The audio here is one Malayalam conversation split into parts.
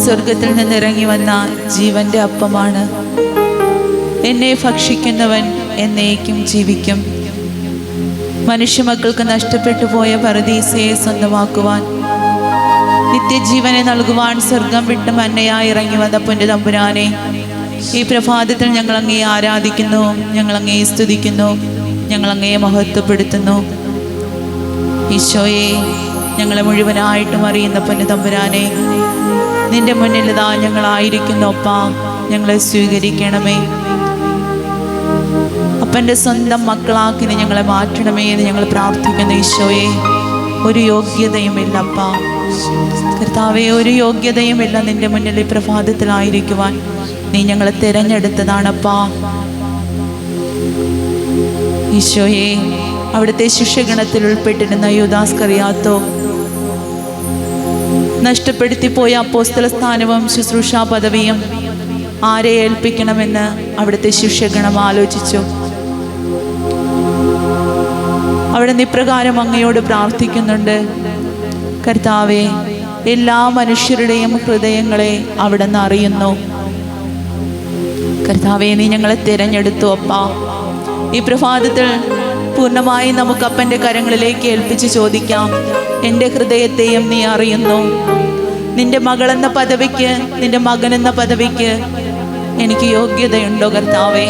സ്വർഗത്തിൽ നിന്നിറങ്ങി വന്ന ജീവന്റെ അപ്പമാണ്. എന്നെ ഭക്ഷിക്കുന്നവൻ എന്നേക്കും ജീവിക്കും. മനുഷ്യമക്കൾക്ക് നഷ്ടപ്പെട്ടു പോയ പറുദീസയെ സ്വന്തമാക്കുവാൻ, നിത്യജീവനെ നൽകുവാൻ സ്വർഗം വിട്ട് മന്നയായി ഇറങ്ങി വന്ന പൊന്നു തമ്പുരാനെ, ഈ പ്രഭാതത്തിൽ ഞങ്ങൾ അങ്ങയെ ആരാധിക്കുന്നു, ഞങ്ങൾ അങ്ങയെ സ്തുതിക്കുന്നു, ഞങ്ങൾ അങ്ങയെ മഹത്വപ്പെടുത്തുന്നു. ഈശോയെ, ഞങ്ങളെ മുഴുവനായിട്ടും അറിയുന്ന പൊന്നു തമ്പുരാനെ, നിന്റെ മുന്നിൽ ഇതാ ഞങ്ങളായിരിക്കുന്നു. അപ്പാ, ഞങ്ങളെ സ്വീകരിക്കണമേ. അപ്പൻ്റെ സ്വന്തം മക്കളാക്കി ഞങ്ങളെ മാറ്റണമേ എന്ന് ഞങ്ങൾ പ്രാർത്ഥിക്കുന്നു. ഈശോയെ, ഒരു യോഗ്യതയുമില്ല അപ്പാ കർത്താവേ, ഒരു യോഗ്യതയുമില്ല നിന്റെ മുന്നിൽ ഈ പ്രഭാതത്തിലായിരിക്കുവാൻ. നീ ഞങ്ങളെ തിരഞ്ഞെടുത്തതാണപ്പാ. ഈശോയെ, അവിടുത്തെ ശിഷ്യഗണത്തിൽ ഉൾപ്പെട്ടിരുന്ന യൂദാസ്കറിയാത്തോ നഷ്ടപ്പെടുത്തിപ്പോയ അപ്പോസ്തല സ്ഥാനവും ശുശ്രൂഷാ പദവിയും ആരെ ഏൽപ്പിക്കണമെന്ന് അവിടുത്തെ ശിഷ്യഗണം ആലോചിച്ചു. അവിടെ നിപ്രകാരം അങ്ങയോട് പ്രാർത്ഥിക്കുന്നുണ്ട്. കർത്താവേ, എല്ലാ മനുഷ്യരുടെയും ഹൃദയങ്ങളെ അവിടെ നിന്ന് അറിയുന്നു. കർത്താവേ, നീ ഞങ്ങളെ തിരഞ്ഞെടുത്തു അപ്പാ. ഈ പ്രഭാതത്തിൽ പൂർണ്ണമായി നമുക്ക് അപ്പൻ്റെ കരങ്ങളിലേക്ക് ഏൽപ്പിച്ച് ചോദിക്കാം. എൻ്റെ ഹൃദയത്തെയും നീ അറിയുന്നു. നിന്റെ മകളെന്ന പദവിക്ക്, നിന്റെ മകനെന്ന പദവിക്ക് എനിക്ക് യോഗ്യതയുണ്ടോ കർത്താവേ?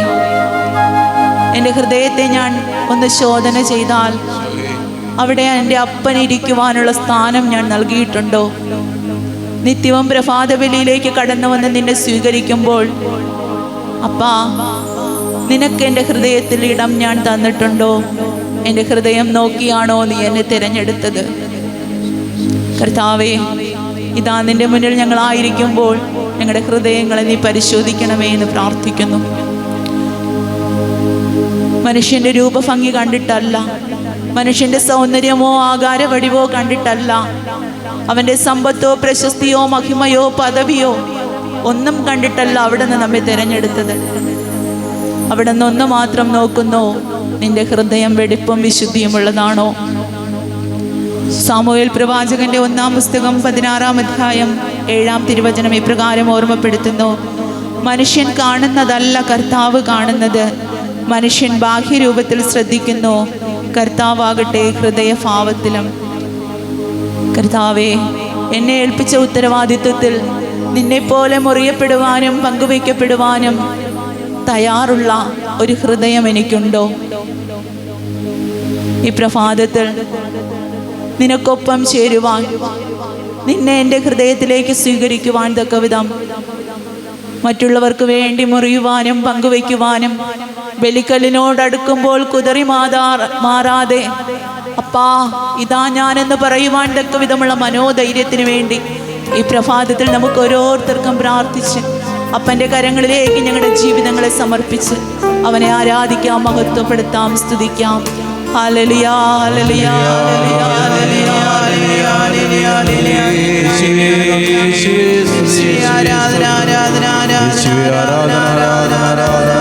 എൻ്റെ ഹൃദയത്തെ ഞാൻ ഒന്ന് ശോധന ചെയ്താൽ അവിടെ എൻ്റെ അപ്പനിരിക്കുവാനുള്ള സ്ഥാനം ഞാൻ നൽകിയിട്ടുണ്ടോ? നിത്യവും പ്രഭാതബലിയിലേക്ക് കടന്നു വന്ന് നിന്നെ സ്വീകരിക്കുമ്പോൾ അപ്പാ, നിനക്ക് എൻ്റെ ഹൃദയത്തിൽ ഇടം ഞാൻ തന്നിട്ടുണ്ടോ? എൻ്റെ ഹൃദയം നോക്കിയാണോ നീ എന്നെ തിരഞ്ഞെടുത്തത്? കർത്താവേ, ഇതാ നിന്റെ മുന്നിൽ ഞങ്ങളായിരിക്കുമ്പോൾ ഞങ്ങളുടെ ഹൃദയങ്ങളെ നീ പരിശോധിക്കണമേ എന്ന് പ്രാർത്ഥിക്കുന്നു. മനുഷ്യൻ്റെ രൂപഭംഗി കണ്ടിട്ടല്ല, മനുഷ്യൻ്റെ സൗന്ദര്യമോ ആകാരവടിവോ കണ്ടിട്ടല്ല, അവൻ്റെ സമ്പത്തോ പ്രശസ്തിയോ മഹിമയോ പദവിയോ ഒന്നും കണ്ടിട്ടല്ല അവിടെ നിന്ന് നമ്മെ തിരഞ്ഞെടുത്തത്. അവിടെ നിന്ന് ഒന്ന് മാത്രം നോക്കുന്നു, നിന്റെ ഹൃദയം വെടിപ്പും വിശുദ്ധിയുമുള്ളതാണോ? സാമുവേൽ പ്രവാചകന്റെ 1-ാം പുസ്തകം 16-ാം അധ്യായം 7-ാം തിരുവചനം ഇപ്രകാരം ഓർമ്മപ്പെടുത്തുന്നു: മനുഷ്യൻ കാണുന്നതല്ല കർത്താവ് കാണുന്നത്. മനുഷ്യൻ ബാഹ്യരൂപത്തിൽ ശ്രദ്ധിക്കുന്നു, കർത്താവാകട്ടെ ഹൃദയഭാവത്തിലും. കർത്താവേ, എന്നെ ഏൽപ്പിച്ച ഉത്തരവാദിത്വത്തിൽ നിന്നെപ്പോലെ മുറിയപ്പെടുവാനും പങ്കുവയ്ക്കപ്പെടുവാനും തയ്യാറുള്ള ഒരു ഹൃദയം എനിക്കുണ്ടോ? ഈ പ്രഭാതത്തിൽ നിനക്കൊപ്പം ചേരുവാൻ, നിന്നെ എൻ്റെ ഹൃദയത്തിലേക്ക് സ്വീകരിക്കുവാൻ തക്കവിധം മറ്റുള്ളവർക്ക് വേണ്ടി മുറിയുവാനും പങ്കുവയ്ക്കുവാനും ബലിക്കല്ലിനോടടുക്കുമ്പോൾ കുതറി മാറാതെ അപ്പാ ഇതാ ഞാനെന്ന് പറയുവാൻ തക്കവിധമുള്ള മനോധൈര്യത്തിന് വേണ്ടി ഈ പ്രഭാതത്തിൽ നമുക്ക് ഓരോരുത്തർക്കും പ്രാർത്ഥിച്ച് അപ്പൻ്റെ കരങ്ങളിലേക്ക് ഞങ്ങളുടെ ജീവിതങ്ങളെ സമർപ്പിച്ച് അവനെ ആരാധിക്കാം, മഹത്വപ്പെടുത്താം, സ്തുതിക്കാം. Hallelujah, hallelujah, hallelujah, hallelujah, hallelujah, hallelujah. ആരാധന, ആരാധന, ആരാധന, ആരാധന, ആരാധന.